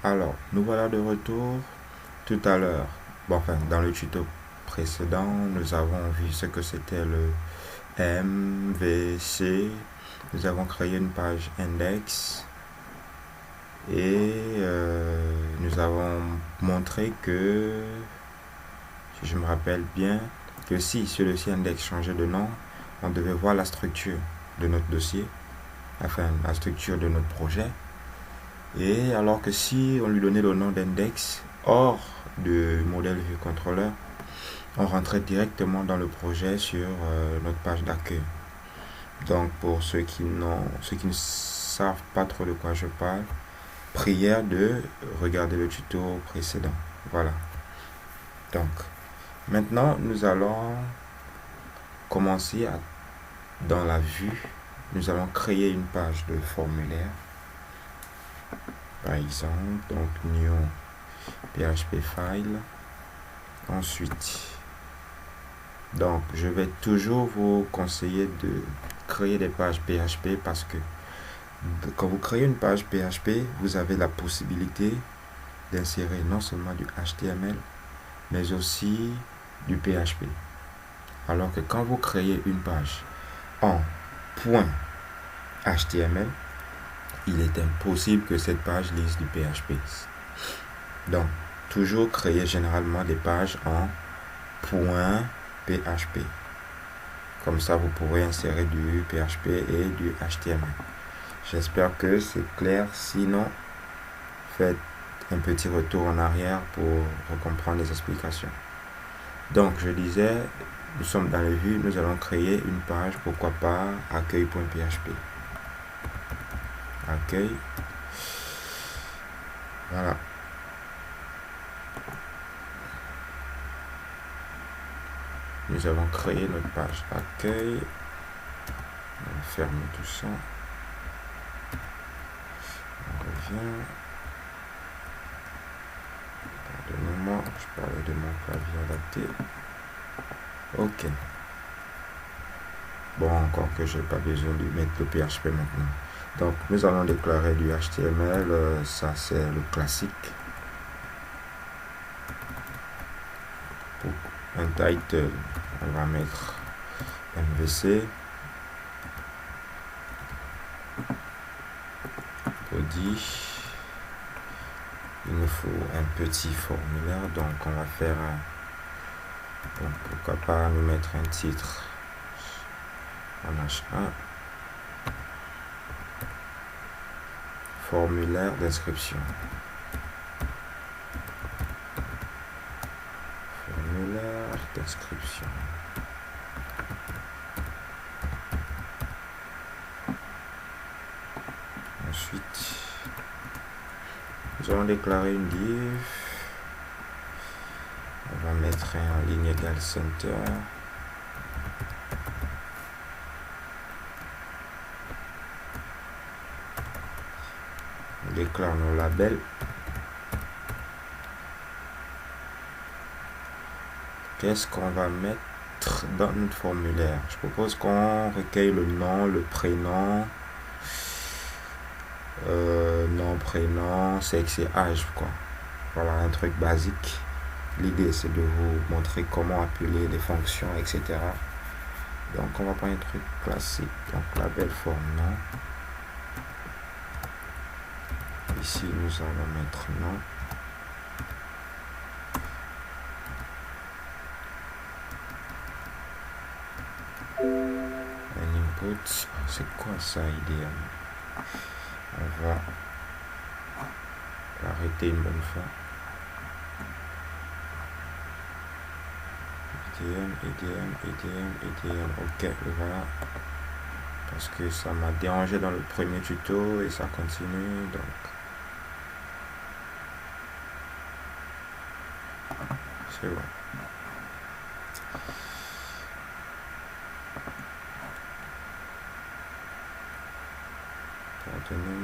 Alors, nous voilà de retour. Tout à l'heure, bon, enfin, dans le tuto précédent, nous avons vu ce que c'était le MVC. Nous avons créé une page index et nous avons montré que, si je me rappelle bien, que si celui-ci index changeait de nom, on devait voir la structure de notre dossier, enfin la structure de notre projet. Et alors que si on lui donnait le nom d'index hors du modèle vue controller, on rentrait directement dans le projet sur notre page d'accueil. Donc pour ceux qui ne savent pas trop de quoi je parle, prière de regarder le tuto précédent. Voilà. Donc maintenant nous allons commencer dans la vue. Nous allons créer une page de formulaire. Par exemple, donc new PHP file. Ensuite, donc je vais toujours vous conseiller de créer des pages PHP parce que quand vous créez une page PHP, vous avez la possibilité d'insérer non seulement du HTML, mais aussi du PHP. Alors que quand vous créez une page en .html, il est impossible que cette page lise du PHP. Donc, toujours créer généralement des pages en .php. Comme ça, vous pourrez insérer du PHP et du HTML. J'espère que c'est clair. Sinon, faites un petit retour en arrière pour comprendre les explications. Donc, je disais, nous sommes dans les vues, nous allons créer une page, pourquoi pas accueil.php. Accueil. Voilà. Nous avons créé notre page accueil. On va fermer tout ça. On revient. Pardonnez-moi, je parlais de mon clavier adapté. Ok. Bon, encore que je n'ai pas besoin de mettre le PHP maintenant. Donc, nous allons déclarer du HTML. Ça, c'est le classique. Pour un title, on va mettre MVC. Body. Il nous faut un petit formulaire, donc on va faire donc pourquoi pas nous mettre un titre en H1, formulaire d'inscription, formulaire d'inscription. Ensuite, nous allons déclarer une div. On va mettre en ligne égale center. On déclare nos labels. Qu'est-ce qu'on va mettre dans notre formulaire? Je propose qu'on recueille le nom, le prénom, nom, prénom, sexe et âge, quoi. Voilà, un truc basique. L'idée, c'est de vous montrer comment appeler les fonctions, etc. Donc, on va prendre un truc classique. Donc, label forme nom. Ici, nous allons mettre nom. Un input. C'est quoi ça, idéal? On va arrêter une bonne fois. EDM, ok, voilà. Parce que ça m'a dérangé dans le premier tuto et ça continue, donc. C'est bon. Pardonnez-moi.